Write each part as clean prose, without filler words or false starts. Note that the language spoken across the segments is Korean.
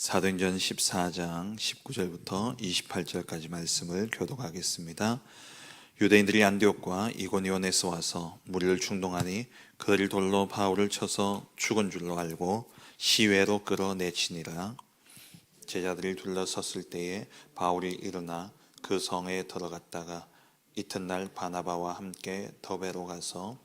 사도행전 14장 19절부터 28절까지 말씀을 교독하겠습니다. 유대인들이 안디옥과 이고니온에서 와서 무리를 충동하니 그들 돌로 바울을 쳐서 죽은 줄로 알고 시외로 끌어내치니라. 제자들이 둘러섰을 때에 바울이 일어나 그 성에 들어갔다가 이튿날 바나바와 함께 더베로 가서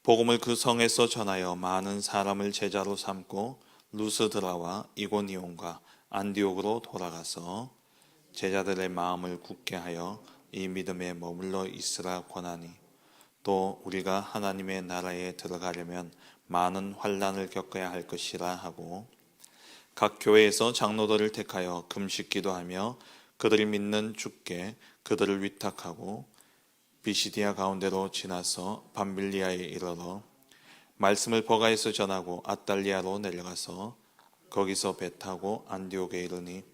복음을 그 성에서 전하여 많은 사람을 제자로 삼고 루스드라와 이고니온과 안디옥으로 돌아가서 제자들의 마음을 굳게 하여 이 믿음에 머물러 있으라 권하니, 또 우리가 하나님의 나라에 들어가려면 많은 환난을 겪어야 할 것이라 하고, 각 교회에서 장로들을 택하여 금식 기도하며 그들이 믿는 주께 그들을 위탁하고 비시디아 가운데로 지나서 밤빌리아에 이르러 말씀을 버가에서 전하고 아달리아로 내려가서 거기서 배 타고 안디옥에 이르니,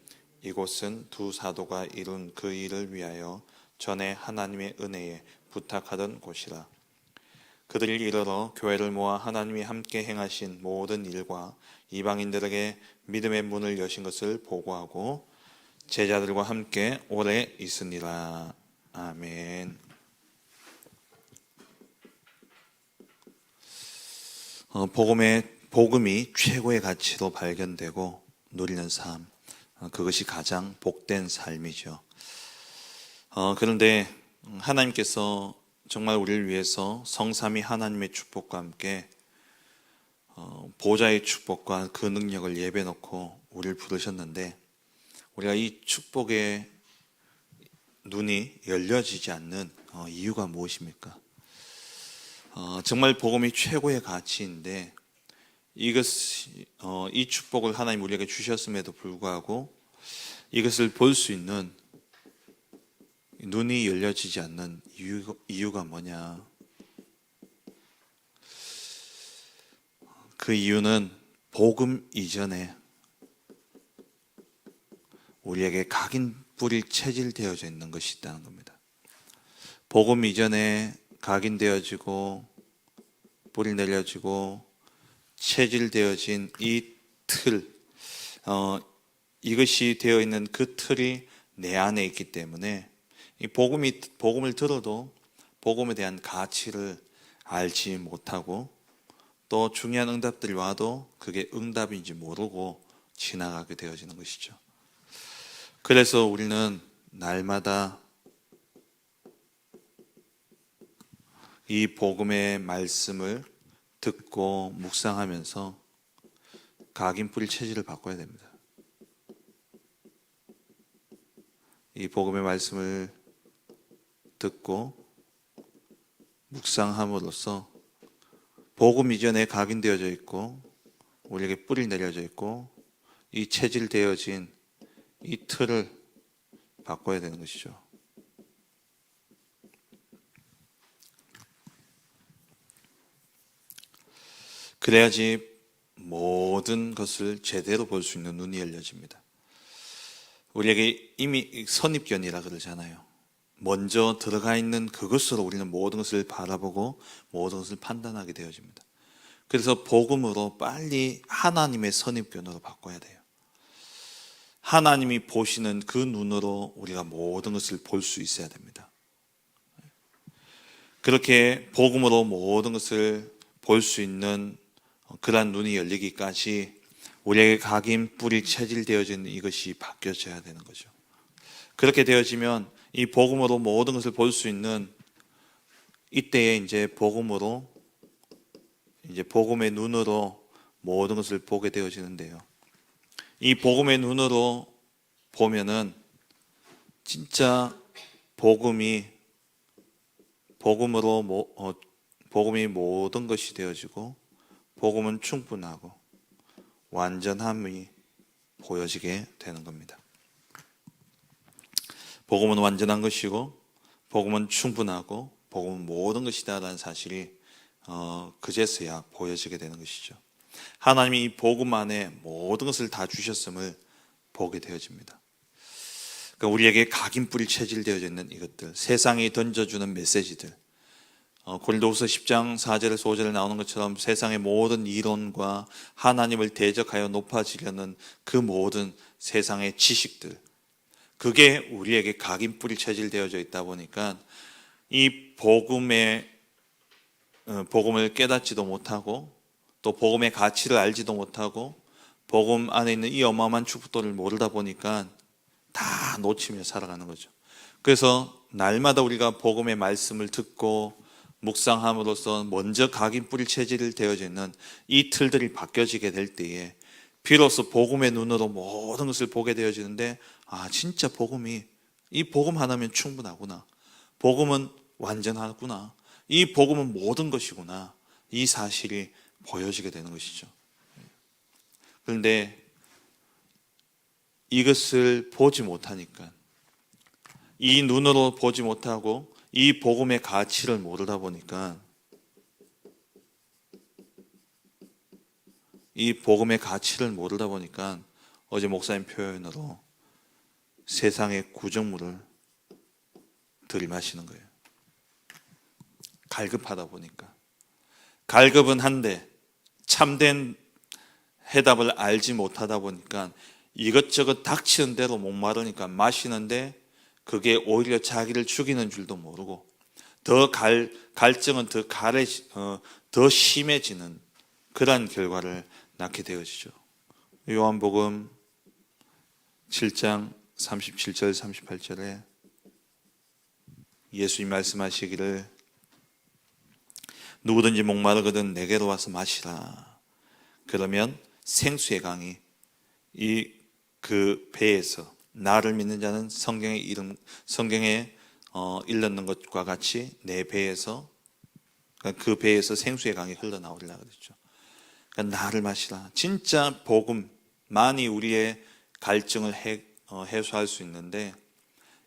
이곳은 두 사도가 이룬 그 일을 위하여 전에 하나님의 은혜에 부탁하던 곳이라. 그들이 이르러 교회를 모아 하나님이 함께 행하신 모든 일과 이방인들에게 믿음의 문을 여신 것을 보고하고 제자들과 함께 오래 있으니라. 아멘. 복음이 최고의 가치로 발견되고 누리는 삶, 그것이 가장 복된 삶이죠. 그런데 하나님께서 정말 우리를 위해서 성삼위 하나님의 축복과 함께 보좌의 축복과 그 능력을 예배놓고 우리를 부르셨는데, 우리가 이 축복의 눈이 열려지지 않는 이유가 무엇입니까? 정말 복음이 최고의 가치인데 이 축복을 하나님 우리에게 주셨음에도 불구하고 이것을 볼 수 있는 눈이 열려지지 않는 이유가 뭐냐? 그 이유는 복음 이전에 우리에게 각인 뿌리 체질되어져 있는 것이 있다는 겁니다. 복음 이전에 각인되어지고 뿌리 내려지고 체질되어진 이 틀, 이것이 되어 있는 그 틀이 내 안에 있기 때문에 이 복음을 들어도 복음에 대한 가치를 알지 못하고, 또 중요한 응답들이 와도 그게 응답인지 모르고 지나가게 되어지는 것이죠. 그래서 우리는 날마다 이 복음의 말씀을 듣고 묵상하면서 각인 뿌리 체질을 바꿔야 됩니다. 이 복음의 말씀을 듣고 묵상함으로써 복음 이전에 각인되어져 있고 우리에게 뿌리 내려져 있고 이 체질되어진 이 틀을 바꿔야 되는 것이죠. 그래야지 모든 것을 제대로 볼 수 있는 눈이 열려집니다. 우리에게 이미 선입견이라 그러잖아요. 먼저 들어가 있는 그것으로 우리는 모든 것을 바라보고 모든 것을 판단하게 되어집니다. 그래서 복음으로 빨리 하나님의 선입견으로 바꿔야 돼요. 하나님이 보시는 그 눈으로 우리가 모든 것을 볼 수 있어야 됩니다. 그렇게 복음으로 모든 것을 볼 수 있는 그러한 눈이 열리기까지 우리에게 각인 뿌리 체질되어진 이것이 바뀌어져야 되는 거죠. 그렇게 되어지면 이 복음으로 모든 것을 볼 수 있는 이때에 이제 복음의 눈으로 모든 것을 보게 되어지는데요. 이 복음의 눈으로 보면은 진짜 복음이 모든 것이 되어지고 복음은 충분하고 완전함이 보여지게 되는 겁니다. 복음은 완전한 것이고 복음은 충분하고 복음은 모든 것이다라는 사실이 그제서야 보여지게 되는 것이죠. 하나님이 이 복음 안에 모든 것을 다 주셨음을 보게 되어집니다. 그러니까 우리에게 각인 뿌리 체질되어져 있는 이것들, 세상이 던져주는 메시지들, 고린도후서 10장 4절에서 5절에 나오는 것처럼 세상의 모든 이론과 하나님을 대적하여 높아지려는 그 모든 세상의 지식들, 그게 우리에게 각인뿌리 체질되어져 있다 보니까 이 복음을 깨닫지도 못하고 또 복음의 가치를 알지도 못하고 복음 안에 있는 이 어마어마한 축복들을 모르다 보니까 다 놓치며 살아가는 거죠. 그래서 날마다 우리가 복음의 말씀을 듣고 묵상함으로써 먼저 각인 뿌릴 체질이 되어져 있는 이 틀들이 바뀌어지게 될 때에 비로소 복음의 눈으로 모든 것을 보게 되어지는데, 진짜 이 복음 하나면 충분하구나, 복음은 완전하구나, 이 복음은 모든 것이구나, 이 사실이 보여지게 되는 것이죠. 그런데 이것을 보지 못하니까, 이 눈으로 보지 못하고 이 복음의 가치를 모르다 보니까, 어제 목사님 표현으로 세상의 구정물을 들이마시는 거예요. 갈급하다 보니까. 갈급은 한데 참된 해답을 알지 못하다 보니까 이것저것 닥치는 대로 목마르니까 마시는데 그게 오히려 자기를 죽이는 줄도 모르고 갈증은 더 심해지는 그러한 결과를 낳게 되어지죠. 요한복음 7장 37절 38절에 예수님 말씀하시기를 누구든지 목마르거든 내게로 와서 마시라. 그러면 생수의 강이 그 배에서, 나를 믿는 자는 성경에 일렀는 것과 같이 내 배에서, 그 배에서 생수의 강이 흘러나오리라 그랬죠. 그러니까 나를 마시라. 진짜 복음만이 우리의 갈증을 해소할 수 있는데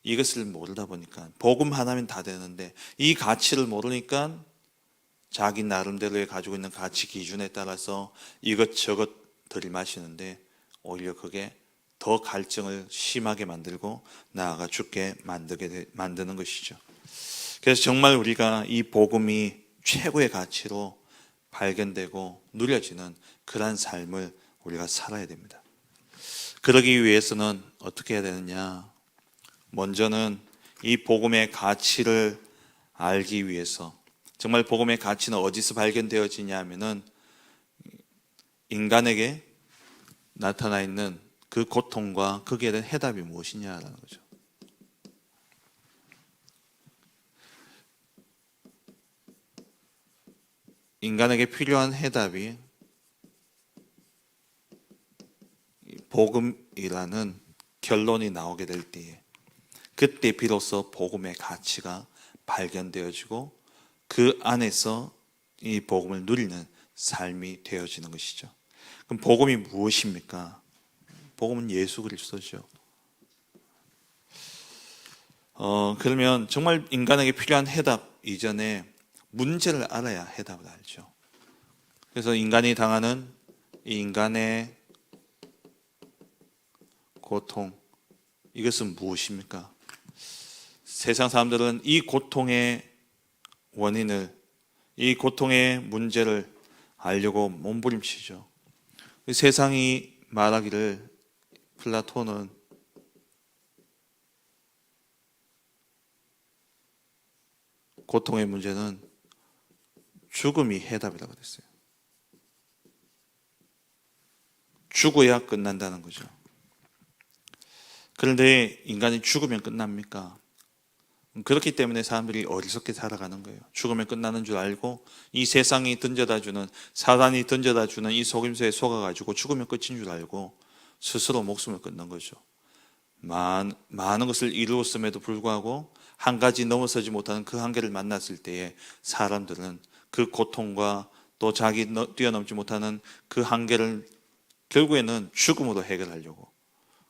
이것을 모르다 보니까, 복음 하나면 다 되는데 이 가치를 모르니까 자기 나름대로의 가지고 있는 가치 기준에 따라서 이것저것 들이마시는데 오히려 그게 더 갈증을 심하게 만들고 나아가 죽게 만드는 것이죠. 그래서 정말 우리가 이 복음이 최고의 가치로 발견되고 누려지는 그러한 삶을 우리가 살아야 됩니다. 그러기 위해서는 어떻게 해야 되느냐? 먼저는 이 복음의 가치를 알기 위해서, 정말 복음의 가치는 어디서 발견되어지냐 하면은 인간에게 나타나 있는 그 고통과 거기에 대한 해답이 무엇이냐라는 거죠. 인간에게 필요한 해답이 복음이라는 결론이 나오게 될 때에, 그때 비로소 복음의 가치가 발견되어지고 그 안에서 이 복음을 누리는 삶이 되어지는 것이죠. 그럼 복음이 무엇입니까? 복음은 예수 그리스도죠. 그러면 정말 인간에게 필요한 해답 이전에 문제를 알아야 해답을 알죠. 그래서 인간이 당하는 이 인간의 고통, 이것은 무엇입니까? 세상 사람들은 이 고통의 원인을, 이 고통의 문제를 알려고 몸부림치죠. 세상이 말하기를, 플라톤은 고통의 문제는 죽음이 해답이라고 그랬어요. 죽어야 끝난다는 거죠. 그런데 인간이 죽으면 끝납니까? 그렇기 때문에 사람들이 어리석게 살아가는 거예요. 죽으면 끝나는 줄 알고 이 세상이 던져다주는, 사단이 던져다주는 이 속임수에 속아가지고 죽으면 끝인 줄 알고 스스로 목숨을 끊는 거죠. 많은 것을 이루었음에도 불구하고 한 가지 넘어서지 못하는 그 한계를 만났을 때에 사람들은 그 고통과 또 자기 뛰어넘지 못하는 그 한계를 결국에는 죽음으로 해결하려고,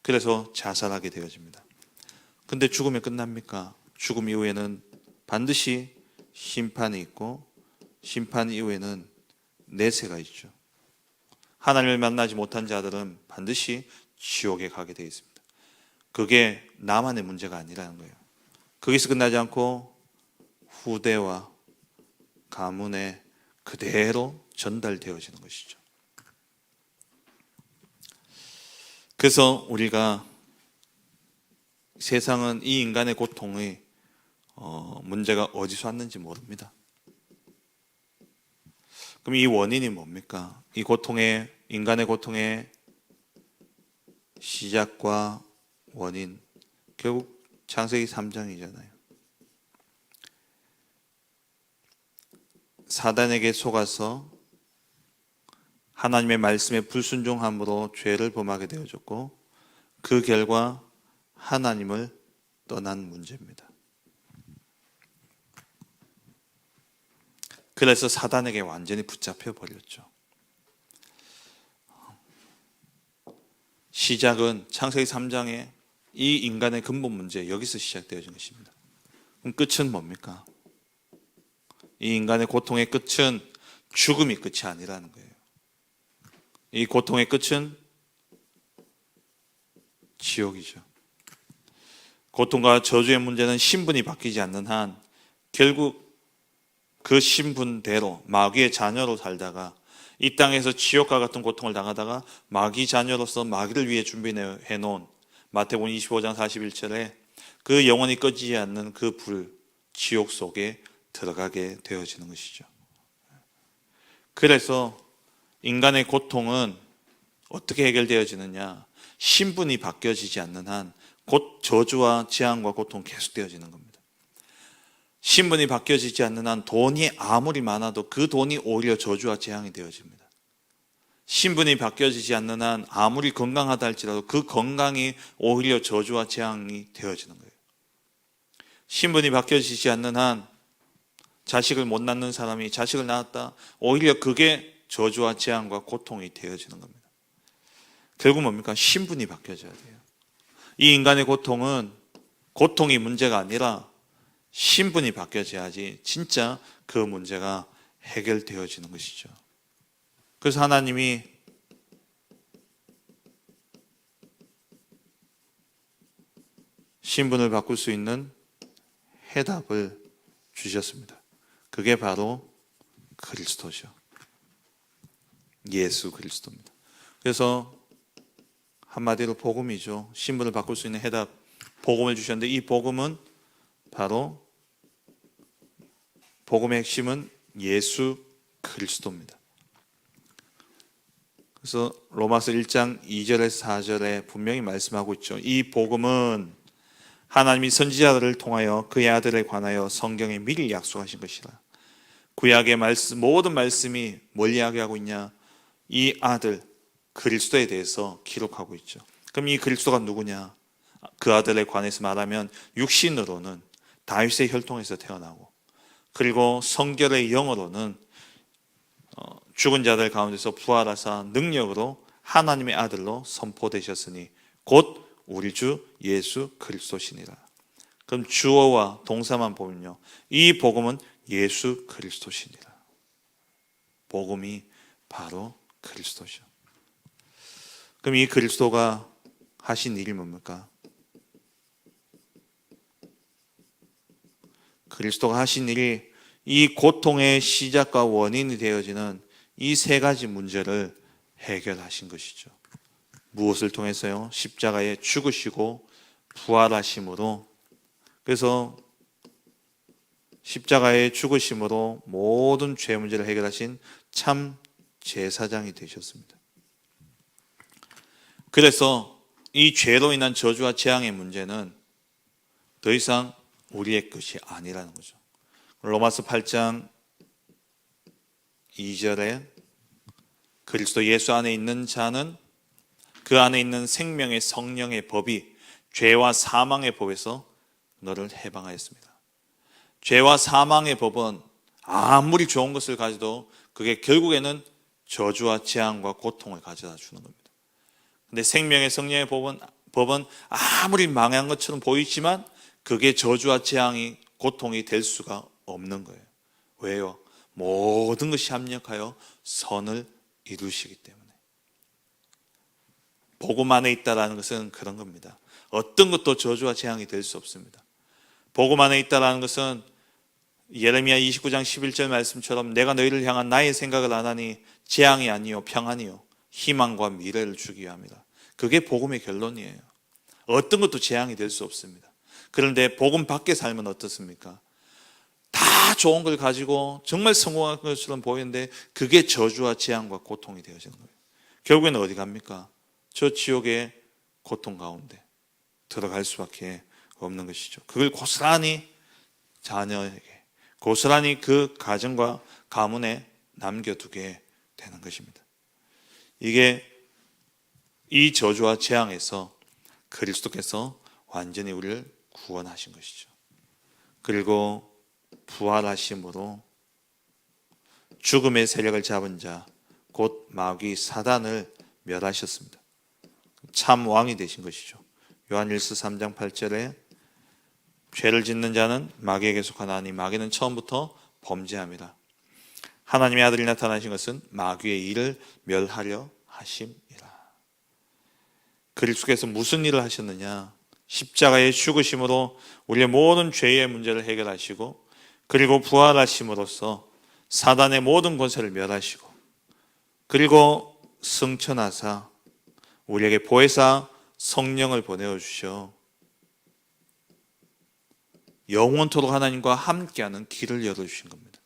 그래서 자살하게 되어집니다. 근데 죽으면 끝납니까? 죽음 이후에는 반드시 심판이 있고, 심판 이후에는 내세가 있죠. 하나님을 만나지 못한 자들은 반드시 지옥에 가게 되어 있습니다. 그게 나만의 문제가 아니라는 거예요. 거기서 끝나지 않고 후대와 가문에 그대로 전달되어지는 것이죠. 그래서 우리가 세상은 이 인간의 고통의 문제가 어디서 왔는지 모릅니다. 그럼 이 원인이 뭡니까? 인간의 고통의 시작과 원인, 결국 창세기 3장이잖아요. 사단에게 속아서 하나님의 말씀에 불순종함으로 죄를 범하게 되어졌고, 그 결과 하나님을 떠난 문제입니다. 그래서 사단에게 완전히 붙잡혀 버렸죠. 시작은 창세기 3장에 이 인간의 근본 문제, 여기서 시작되어진 것입니다. 그럼 끝은 뭡니까? 이 인간의 고통의 끝은 죽음이 끝이 아니라는 거예요. 이 고통의 끝은 지옥이죠. 고통과 저주의 문제는 신분이 바뀌지 않는 한 결국 그 신분대로 마귀의 자녀로 살다가 이 땅에서 지옥과 같은 고통을 당하다가 마귀 자녀로서 마귀를 위해 준비해 놓은 마태복음 25장 41절에 그 영원히 꺼지지 않는 그 불, 지옥 속에 들어가게 되어지는 것이죠. 그래서 인간의 고통은 어떻게 해결되어지느냐? 신분이 바뀌어지지 않는 한 곧 저주와 재앙과 고통 계속되어지는 겁니다. 신분이 바뀌어지지 않는 한 돈이 아무리 많아도 그 돈이 오히려 저주와 재앙이 되어집니다. 신분이 바뀌어지지 않는 한 아무리 건강하다 할지라도 그 건강이 오히려 저주와 재앙이 되어지는 거예요. 신분이 바뀌어지지 않는 한 자식을 못 낳는 사람이 자식을 낳았다, 오히려 그게 저주와 재앙과 고통이 되어지는 겁니다. 결국 뭡니까? 신분이 바뀌어져야 돼요. 이 인간의 고통은 고통이 문제가 아니라 신분이 바뀌어져야지 진짜 그 문제가 해결되어지는 것이죠. 그래서 하나님이 신분을 바꿀 수 있는 해답을 주셨습니다. 그게 바로 그리스도죠. 예수 그리스도입니다. 그래서 한마디로 복음이죠. 신분을 바꿀 수 있는 해답, 복음을 주셨는데 이 복음은 바로 복음의 핵심은 예수 그리스도입니다. 그래서 로마서 1장 2절에서 4절에 분명히 말씀하고 있죠. 이 복음은 하나님이 선지자들을 통하여 그의 아들에 관하여 성경에 미리 약속하신 것이라. 구약의 말씀, 모든 말씀이 뭘 이야기하고 있냐? 이 아들 그리스도에 대해서 기록하고 있죠. 그럼 이 그리스도가 누구냐? 그 아들에 관해서 말하면 육신으로는 다윗의 혈통에서 태어나고, 그리고 성결의 영으로는 죽은 자들 가운데서 부활하사 능력으로 하나님의 아들로 선포되셨으니 곧 우리 주 예수 그리스도시니라. 그럼 주어와 동사만 보면요, 이 복음은 예수 그리스도시니라. 복음이 바로 그리스도죠. 그럼 이 그리스도가 하신 일이 뭡니까? 그리스도가 하신 일이 이 고통의 시작과 원인이 되어지는 이 세 가지 문제를 해결하신 것이죠. 무엇을 통해서요? 십자가에 죽으시고 부활하심으로. 그래서 십자가에 죽으심으로 모든 죄 문제를 해결하신 참 제사장이 되셨습니다. 그래서 이 죄로 인한 저주와 재앙의 문제는 더 이상 우리의 것이 아니라는 거죠. 로마서 8장 2절에 그리스도 예수 안에 있는 자는 그 안에 있는 생명의 성령의 법이 죄와 사망의 법에서 너를 해방하였습니다. 죄와 사망의 법은 아무리 좋은 것을 가져도 그게 결국에는 저주와 재앙과 고통을 가져다 주는 겁니다. 근데 생명의 성령의 법은 아무리 망한 것처럼 보이지만 그게 저주와 재앙이 고통이 될 수가 없는 거예요. 왜요? 모든 것이 합력하여 선을 이루시기 때문에. 복음 안에 있다라는 것은 그런 겁니다. 어떤 것도 저주와 재앙이 될 수 없습니다. 복음 안에 있다라는 것은 예레미야 29장 11절 말씀처럼 내가 너희를 향한 나의 생각을 안 하니 재앙이 아니요 평안이요 희망과 미래를 주기 위함이다. 그게 복음의 결론이에요. 어떤 것도 재앙이 될 수 없습니다. 그런데 복음 밖에 살면 어떻습니까? 다 좋은 걸 가지고 정말 성공한 것처럼 보이는데 그게 저주와 재앙과 고통이 되어지는 거예요. 결국에는 어디 갑니까? 저 지옥의 고통 가운데 들어갈 수밖에 없는 것이죠. 그걸 고스란히 자녀에게, 고스란히 그 가정과 가문에 남겨두게 되는 것입니다. 이게 이 저주와 재앙에서 그리스도께서 완전히 우리를 구원하신 것이죠. 그리고 부활하심으로 죽음의 세력을 잡은 자, 곧 마귀 사단을 멸하셨습니다. 참 왕이 되신 것이죠. 요한일서 3장 8절에 죄를 짓는 자는 마귀에게 속하나니 마귀는 처음부터 범죄함이라. 하나님의 아들이 나타나신 것은 마귀의 일을 멸하려 하심이라. 그리스도께서 무슨 일을 하셨느냐? 십자가의 죽으심으로 우리의 모든 죄의 문제를 해결하시고, 그리고 부활하심으로써 사단의 모든 권세를 멸하시고, 그리고 승천하사 우리에게 보혜사 성령을 보내어 주셔 영원토록 하나님과 함께하는 길을 열어주신 겁니다.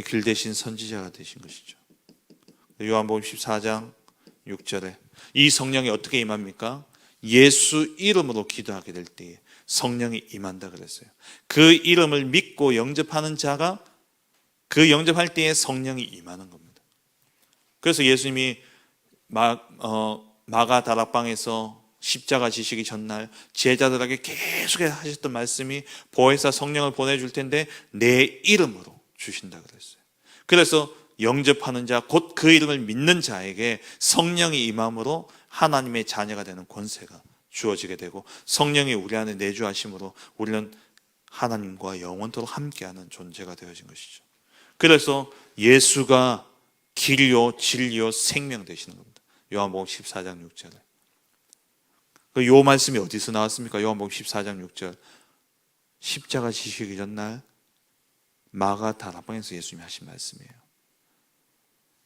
길 대신 선지자가 되신 것이죠. 요한복음 14장 6절에 이 성령이 어떻게 임합니까? 예수 이름으로 기도하게 될 때에 성령이 임한다 그랬어요. 그 이름을 믿고 영접하는 자가 그 영접할 때에 성령이 임하는 겁니다. 그래서 예수님이 마가 다락방에서 십자가 지시기 전날 제자들에게 계속 하셨던 말씀이 보혜사 성령을 보내줄 텐데 내 이름으로 주신다 그랬어요. 그래서 영접하는 자, 곧 그 이름을 믿는 자에게 성령이 임함으로 하나님의 자녀가 되는 권세가 주어지게 되고, 성령이 우리 안에 내주하심으로 우리는 하나님과 영원토록 함께하는 존재가 되어진 것이죠. 그래서 예수가 길이요 진리요 생명 되시는 겁니다. 요한복음 14장 6절에. 요 말씀이 어디서 나왔습니까? 요한복음 14장 6절. 십자가 지시기 전날 마가 다락방에서 예수님이 하신 말씀이에요.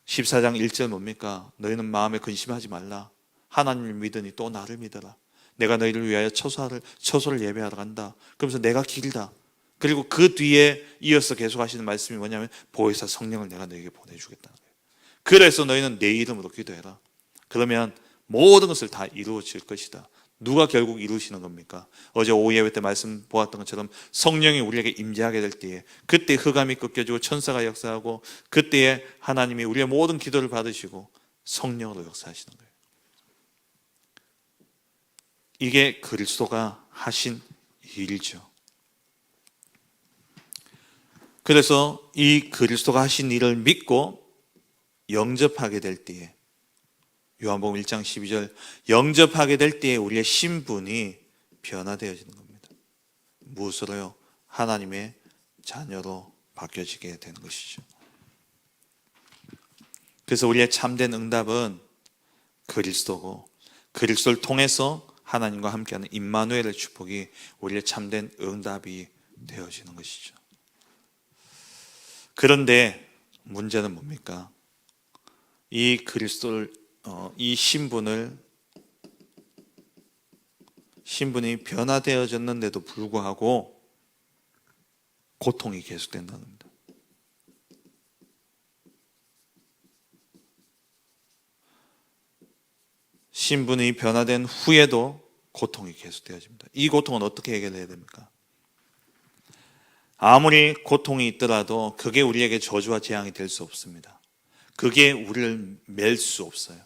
14장 1절 뭡니까? 너희는 마음에 근심하지 말라. 하나님을 믿으니 또 나를 믿어라. 내가 너희를 위하여 처소를 예배하러 간다. 그러면서 내가 길다. 그리고 그 뒤에 이어서 계속 하시는 말씀이 뭐냐면 보혜사 성령을 내가 너희에게 보내주겠다는 거예요. 그래서 너희는 내 이름으로 기도해라. 그러면 모든 것을 다 이루어질 것이다. 누가 결국 이루시는 겁니까? 어제 오후 예배 때 말씀 보았던 것처럼 성령이 우리에게 임재하게 될 때에 그때 흑암이 꺾여지고 천사가 역사하고 그때에 하나님이 우리의 모든 기도를 받으시고 성령으로 역사하시는 거예요. 이게 그리스도가 하신 일이죠. 그래서 이 그리스도가 하신 일을 믿고 영접하게 될 때에 요한복음 1장 12절 영접하게 될 때에 우리의 신분이 변화되어지는 겁니다. 무엇으로요? 하나님의 자녀로 바뀌어지게 되는 것이죠. 그래서 우리의 참된 응답은 그리스도고, 그리스도를 통해서 하나님과 함께하는 임마누엘의 축복이 우리의 참된 응답이 되어지는 것이죠. 그런데 문제는 뭡니까? 이 그리스도를 이 신분이 변화되어졌는데도 불구하고 고통이 계속된다는 겁니다. 신분이 변화된 후에도 고통이 계속되어집니다. 이 고통은 어떻게 해결해야 됩니까? 아무리 고통이 있더라도 그게 우리에게 저주와 재앙이 될 수 없습니다. 그게 우리를 맬 수 없어요.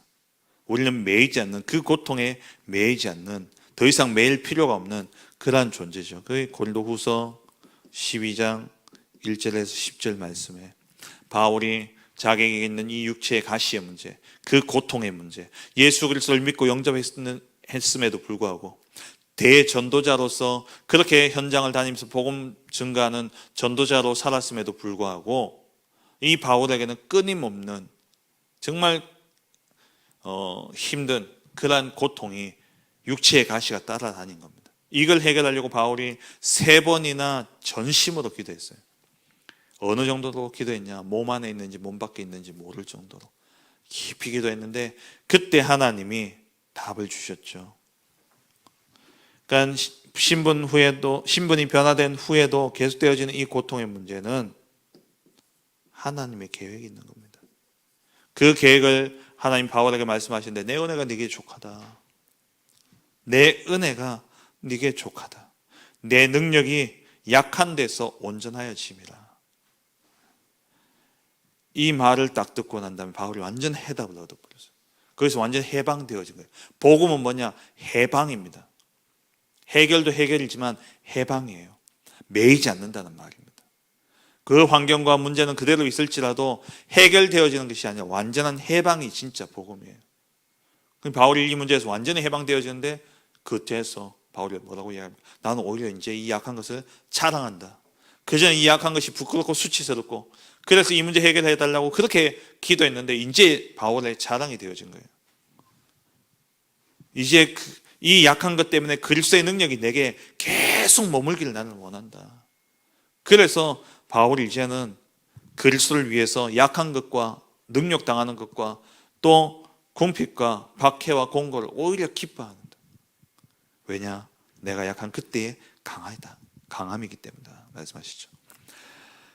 우리는 매이지 않는, 그 고통에 매이지 않는, 더 이상 매일 필요가 없는 그러한 존재죠. 그 고린도후서 12장 1절에서 10절 말씀에 바울이 자기에게 있는 이 육체의 가시의 문제, 그 고통의 문제, 예수 그리스도를 믿고 영접했음에도 불구하고 대전도자로서 그렇게 현장을 다니면서 복음 증가하는 전도자로 살았음에도 불구하고 이 바울에게는 끊임없는 정말 힘든 그러한 고통이 육체의 가시가 따라다닌 겁니다. 이걸 해결하려고 바울이 3번이나 전심으로 기도했어요. 어느 정도로 기도했냐? 몸 안에 있는지 몸 밖에 있는지 모를 정도로 깊이 기도했는데 그때 하나님이 답을 주셨죠. 그러니까 신분이 변화된 후에도 계속되어지는 이 고통의 문제는 하나님의 계획이 있는 겁니다. 그 계획을 하나님 바울에게 말씀하시는데 내 은혜가 네게 족하다. 내 은혜가 네게 족하다. 내 능력이 약한 데서 온전하여 짐이라. 이 말을 딱 듣고 난 다음에 바울이 완전 해답을 얻어버렸어요. 그래서 완전 해방되어진 거예요. 복음은 뭐냐? 해방입니다. 해결도 해결이지만 해방이에요. 매이지 않는다는 말입니다. 그 환경과 문제는 그대로 있을지라도 해결되어지는 것이 아니라 완전한 해방이 진짜 복음이에요. 바울이 이 문제에서 완전히 해방되어지는데 그때에서 바울이 뭐라고 이야기합니까? 나는 오히려 이제 이 약한 것을 자랑한다. 그전에 이 약한 것이 부끄럽고 수치스럽고 그래서 이 문제 해결해 달라고 그렇게 기도했는데 이제 바울의 자랑이 되어진 거예요. 이제 이 약한 것 때문에 그리스도의 능력이 내게 계속 머물기를 나는 원한다. 그래서 바울이 이제는 그리스도를 위해서 약한 것과 능력 당하는 것과 또 궁핍과 박해와 공고를 오히려 기뻐한다. 왜냐? 내가 약한 그때의 강함이기 때문이다 말씀하시죠.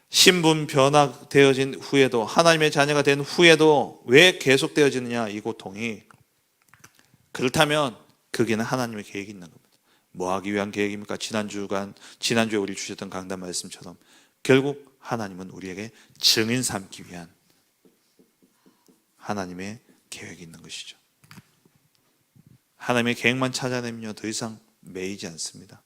신분 변화되어진 후에도 하나님의 자녀가 된 후에도 왜 계속되어지느냐 이 고통이. 그렇다면 거기는 하나님의 계획이 있는 겁니다. 뭐 하기 위한 계획입니까? 지난주에 우리 주셨던 강단 말씀처럼 결국 하나님은 우리에게 증인 삼기 위한 하나님의 계획이 있는 것이죠. 하나님의 계획만 찾아내면요 더 이상 매이지 않습니다.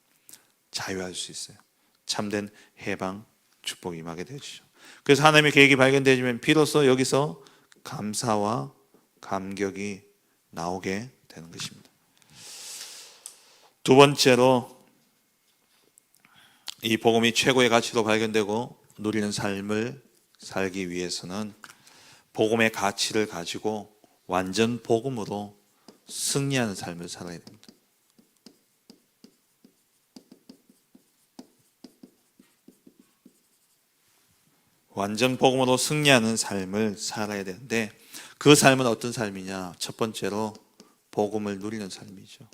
자유할 수 있어요. 참된 해방 축복이 임하게 되죠. 그래서 하나님의 계획이 발견되면 비로소 여기서 감사와 감격이 나오게 되는 것입니다. 두 번째로 이 복음이 최고의 가치로 발견되고 누리는 삶을 살기 위해서는 복음의 가치를 가지고 완전 복음으로 승리하는 삶을 살아야 됩니다. 완전 복음으로 승리하는 삶을 살아야 되는데 그 삶은 어떤 삶이냐? 첫 번째로 복음을 누리는 삶이죠.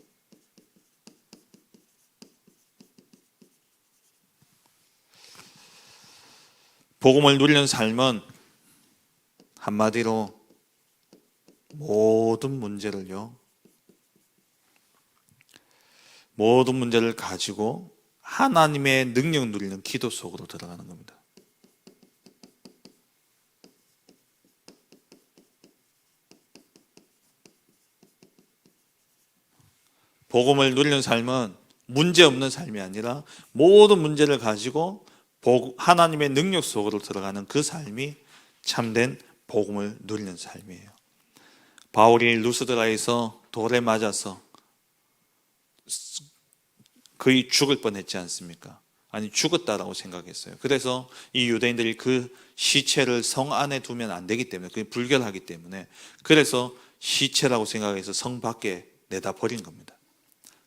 복음을 누리는 삶은 한마디로 모든 문제를 가지고 하나님의 능력 누리는 기도 속으로 들어가는 겁니다. 복음을 누리는 삶은 문제 없는 삶이 아니라 모든 문제를 가지고 하나님의 능력 속으로 들어가는 그 삶이 참된 복음을 누리는 삶이에요. 바울이 루스드라에서 돌에 맞아서 거의 죽을 뻔했지 않습니까? 아니 죽었다라고 생각했어요. 그래서 이 유대인들이 그 시체를 성 안에 두면 안 되기 때문에 그게 불결하기 때문에 그래서 시체라고 생각해서 성 밖에 내다 버린 겁니다.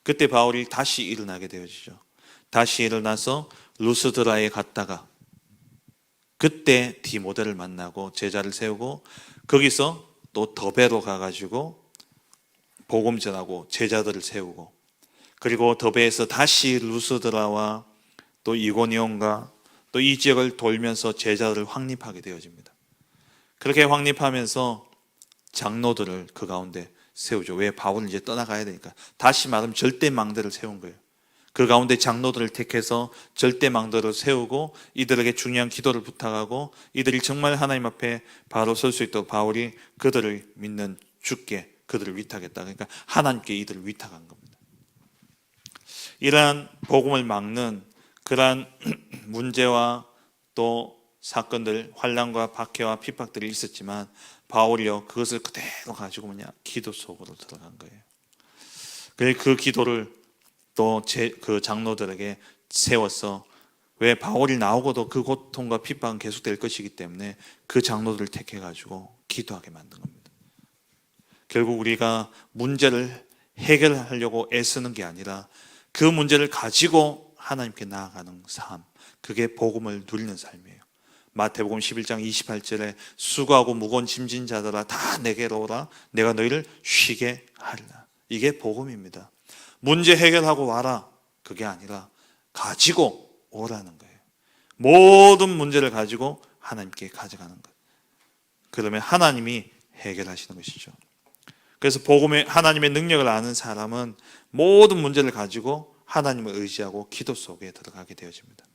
그때 바울이 다시 일어나게 되어지죠. 다시 일어나서 루스드라에 갔다가 그때 디모데를 만나고 제자를 세우고 거기서 또 더베로 가가지고 복음 전하고 제자들을 세우고 그리고 더베에서 다시 루스드라와 또 이고니온과 또 이 지역을 돌면서 제자들을 확립하게 되어집니다. 그렇게 확립하면서 장로들을 그 가운데 세우죠. 왜? 바울은 이제 떠나가야 되니까. 다시 말하면 절대망대를 세운 거예요. 그 가운데 장로들을 택해서 절대망대를 세우고 이들에게 중요한 기도를 부탁하고 이들이 정말 하나님 앞에 바로 설 수 있도록 바울이 그들을 믿는 주께 그들을 위탁했다. 그러니까 하나님께 이들을 위탁한 겁니다. 이러한 복음을 막는 그러한 문제와 또 사건들, 환난과 박해와 핍박들이 있었지만 바울이요 그것을 그대로 가지고 기도 속으로 들어간 거예요. 그 기도를 또 그 장로들에게 세워서 왜 바울이 나오고도 그 고통과 핍박은 계속될 것이기 때문에 그 장로들을 택해가지고 기도하게 만든 겁니다. 결국 우리가 문제를 해결하려고 애쓰는 게 아니라 그 문제를 가지고 하나님께 나아가는 삶, 그게 복음을 누리는 삶이에요. 마태복음 11장 28절에 수고하고 무거운 짐진 자들아 다 내게로 오라 내가 너희를 쉬게 하리라. 이게 복음입니다. 문제 해결하고 와라, 그게 아니라 가지고 오라는 거예요. 모든 문제를 가지고 하나님께 가져가는 것. 그러면 하나님이 해결하시는 것이죠. 그래서 복음의 하나님의 능력을 아는 사람은 모든 문제를 가지고 하나님을 의지하고 기도 속에 들어가게 되어집니다.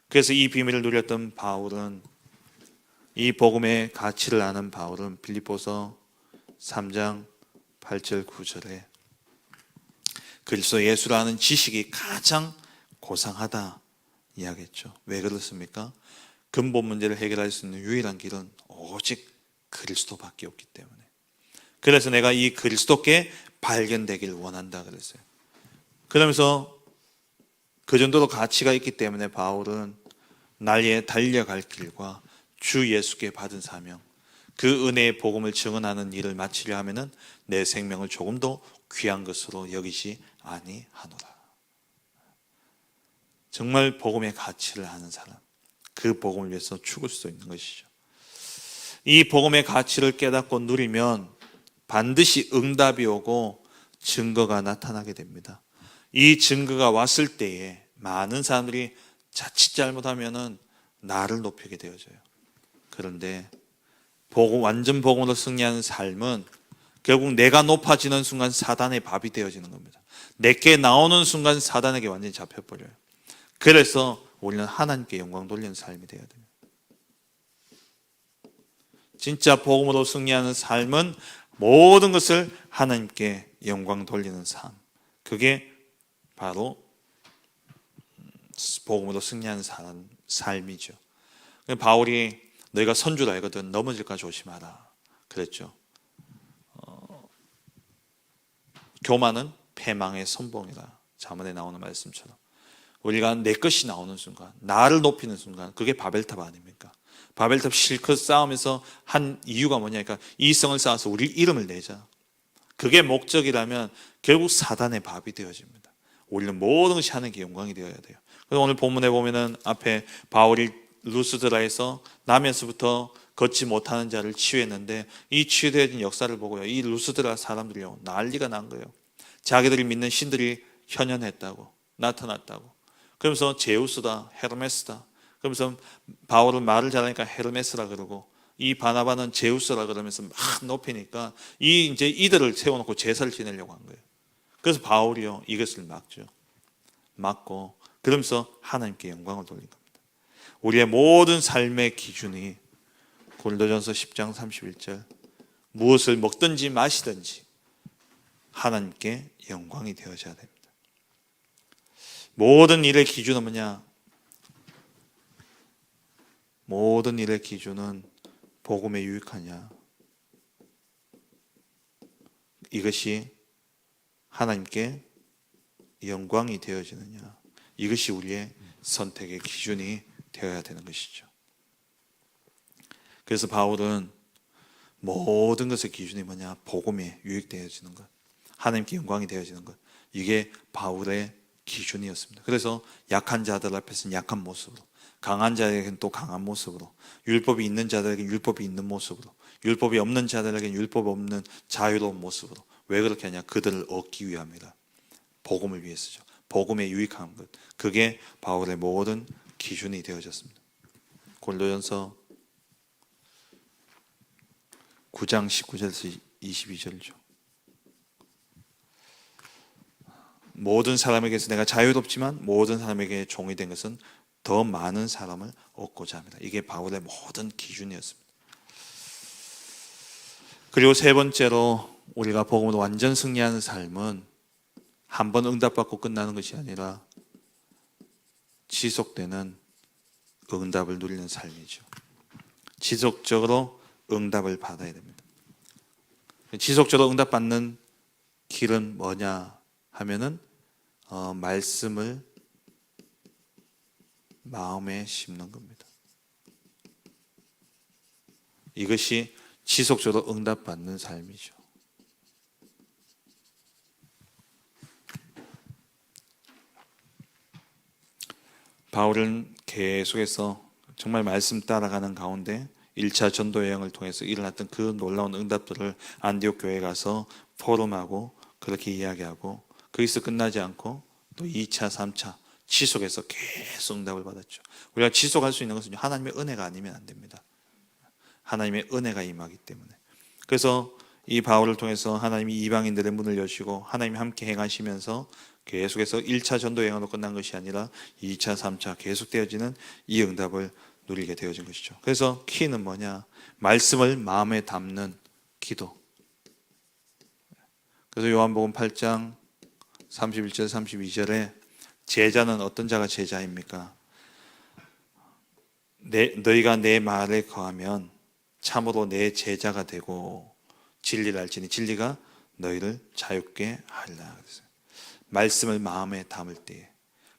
그래서 이 비밀을 누렸던 바울은, 이 복음의 가치를 아는 바울은 빌립보서 3장 8절 9절에 그리스도 예수를 아는 지식이 가장 고상하다 이야기했죠. 왜 그렇습니까? 근본 문제를 해결할 수 있는 유일한 길은 오직 그리스도밖에 없기 때문에. 그래서 내가 이 그리스도께 발견되길 원한다 그랬어요. 그러면서 그 정도로 가치가 있기 때문에 바울은 날에 달려갈 길과 주 예수께 받은 사명, 그 은혜의 복음을 증언하는 일을 마치려 하면은 내 생명을 조금 더 귀한 것으로 여기지 아니하노라. 정말 복음의 가치를 아는 사람, 그 복음을 위해서 죽을 수 있는 것이죠. 이 복음의 가치를 깨닫고 누리면 반드시 응답이 오고 증거가 나타나게 됩니다. 이 증거가 왔을 때에 많은 사람들이 자칫 잘못하면은 나를 높이게 되어져요. 그런데 복음, 완전 복음으로 승리하는 삶은 결국 내가 높아지는 순간 사단의 밥이 되어지는 겁니다. 내게 나오는 순간 사단에게 완전히 잡혀버려요. 그래서 우리는 하나님께 영광 돌리는 삶이 되어야 돼요. 진짜 복음으로 승리하는 삶은 모든 것을 하나님께 영광 돌리는 삶, 그게 바로 복음으로 승리하는 삶이죠. 바울이 너희가 선줄 알거든 넘어질까 조심하라 그랬죠. 교만은 패망의 선봉이라, 잠언에 나오는 말씀처럼 우리가 내 것이 나오는 순간, 나를 높이는 순간, 그게 바벨탑 아닙니까? 바벨탑 실컷 쌓으면서 한 이유가 뭐냐니까 이성을 쌓아서 우리 이름을 내자. 그게 목적이라면 결국 사단의 밥이 되어집니다. 우리는 모든 것이 하나님께 영광이 되어야 돼요. 그래서 오늘 본문에 보면은 앞에 바울이 루스드라에서 나면서부터 걷지 못하는 자를 치유했는데, 이 치유되어진 역사를 보고요, 이 루스드라 사람들이요 난리가 난 거예요. 자기들이 믿는 신들이 현현했다고, 나타났다고. 그러면서 제우스다, 헤르메스다. 그러면서 바울은 말을 잘하니까 헤르메스라 그러고, 이 바나바는 제우스라 그러면서 막 높이니까 이제 이들을 세워놓고 제사를 지내려고 한 거예요. 그래서 바울이요 이것을 막죠. 막고 그러면서 하나님께 영광을 돌린 겁니다. 우리의 모든 삶의 기준이 고린도전서 10장 31절 무엇을 먹든지 마시든지 하나님께 영광이 되어져야 됩니다. 모든 일의 기준은 뭐냐? 모든 일의 기준은 복음에 유익하냐? 이것이 하나님께 영광이 되어지느냐? 이것이 우리의 선택의 기준이 되어야 되는 것이죠. 그래서 바울은 모든 것의 기준이 뭐냐? 복음에 유익되어지는 것, 하나님께 영광이 되어지는 것, 이게 바울의 기준이었습니다. 그래서 약한 자들 앞에서는 약한 모습으로, 강한 자에게는 또 강한 모습으로, 율법이 있는 자들에게는 율법이 있는 모습으로, 율법이 없는 자들에게는 율법이 없는 자유로운 모습으로. 왜 그렇게 하냐? 그들을 얻기 위함이라. 복음을 위해서죠. 복음에 유익한 것, 그게 바울의 모든 기준이 되어졌습니다. 고린도전서 9장 19절에서 22절이죠. 모든 사람에게서 내가 자유롭지만 모든 사람에게 종이 된 것은 더 많은 사람을 얻고자 합니다. 이게 바울의 모든 기준이었습니다. 그리고 세 번째로 우리가 복음으로 완전 승리하는 삶은 한 번 응답받고 끝나는 것이 아니라 지속되는 응답을 누리는 삶이죠. 지속적으로 응답을 받아야 됩니다. 지속적으로 응답받는 길은 뭐냐 하면은 말씀을 마음에 심는 겁니다. 이것이 지속적으로 응답받는 삶이죠. 바울은 계속해서 정말 말씀 따라가는 가운데 1차 전도 여행을 통해서 일어났던 그 놀라운 응답들을 안디옥 교회에 가서 포럼하고 그렇게 이야기하고 거기서 끝나지 않고 또 2차, 3차 지속해서 계속 응답을 받았죠. 우리가 지속할 수 있는 것은 하나님의 은혜가 아니면 안 됩니다. 하나님의 은혜가 임하기 때문에. 그래서 이 바울을 통해서 하나님이 이방인들의 문을 여시고 하나님이 함께 행하시면서 계속해서 1차 전도 여행으로 끝난 것이 아니라 2차, 3차 계속되어지는 이 응답을 누리게 되어진 것이죠. 그래서 키는 뭐냐? 말씀을 마음에 담는 기도. 그래서 요한복음 8장 31절 32절에 제자는 어떤 자가 제자입니까? 너희가 내 말에 거하면 참으로 내 제자가 되고 진리를 알지니 진리가 너희를 자유케 하리라. 말씀을 마음에 담을 때에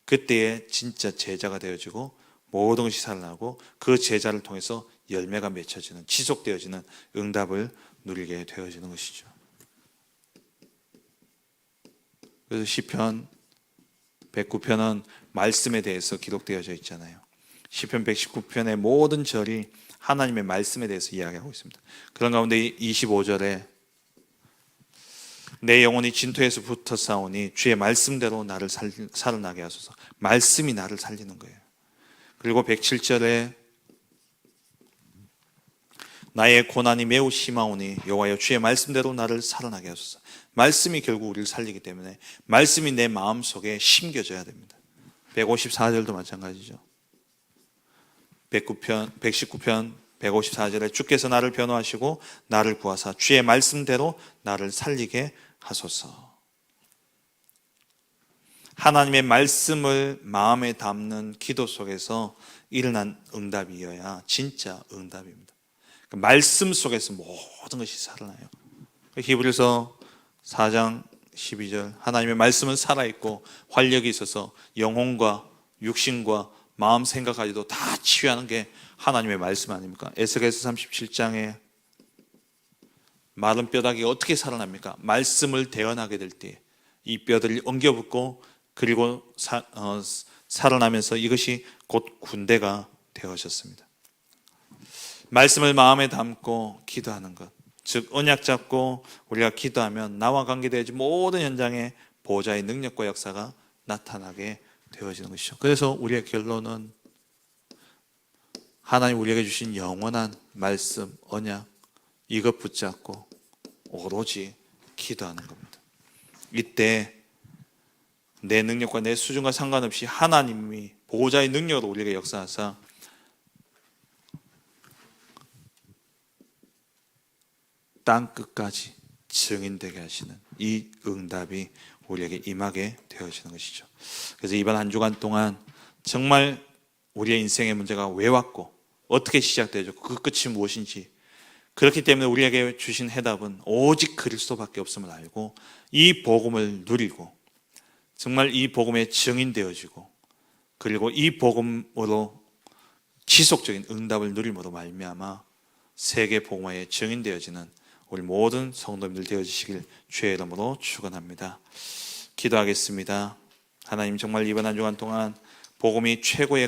그때에 진짜 제자가 되어지고 모든 것이 살아나고 그 제자를 통해서 열매가 맺혀지는 지속되어지는 응답을 누리게 되어지는 것이죠. 그래서 시편 109편은 말씀에 대해서 기록되어져 있잖아요. 시편 119편의 모든 절이 하나님의 말씀에 대해서 이야기하고 있습니다. 그런 가운데 25절에 내 영혼이 진토에서 붙어 싸우니 주의 말씀대로 나를 살아나게 하소서. 말씀이 나를 살리는 거예요. 그리고 107절에 나의 고난이 매우 심하오니 여호와여 주의 말씀대로 나를 살아나게 하소서. 말씀이 결국 우리를 살리기 때문에 말씀이 내 마음속에 심겨져야 됩니다. 154절도 마찬가지죠. 119편 154절에 주께서 나를 변호하시고 나를 구하사 주의 말씀대로 나를 살리게 하소서. 하나님의 말씀을 마음에 담는 기도 속에서 일어난 응답이어야 진짜 응답입니다. 말씀 속에서 모든 것이 살아나요. 히브리서 4장 12절 하나님의 말씀은 살아있고 활력이 있어서 영혼과 육신과 마음 생각까지도 다 치유하는 게 하나님의 말씀 아닙니까? 에스겔서 37장에 마른 뼈다귀가 어떻게 살아납니까? 말씀을 대언하게 될 때 이 뼈들이 엉겨붙고 그리고 살아나면서 이것이 곧 군대가 되어졌습니다. 말씀을 마음에 담고 기도하는 것, 즉 언약 잡고 우리가 기도하면 나와 관계되어진 모든 현장에 보호자의 능력과 역사가 나타나게 되어지는 것이죠. 그래서 우리의 결론은 하나님 우리에게 주신 영원한 말씀, 언약 이것 붙잡고 오로지 기도하는 겁니다. 이때 내 능력과 내 수준과 상관없이 하나님이 보호자의 능력으로 우리에게 역사하사 땅 끝까지 증인되게 하시는 이 응답이 우리에게 임하게 되어지는 것이죠. 그래서 이번 한 주간 동안 정말 우리의 인생의 문제가 왜 왔고 어떻게 시작되었고 그 끝이 무엇인지, 그렇기 때문에 우리에게 주신 해답은 오직 그리스도밖에 없음을 알고 이 복음을 누리고 정말 이 복음에 증인되어지고 그리고 이 복음으로 지속적인 응답을 누림으로 말미암아 세계 복음화에 증인되어지는 우리 모든 성도님들 되어주시길 주의 이름으로 축원합니다. 기도하겠습니다. 하나님 정말 이번 한 주간 동안 복음이 최고의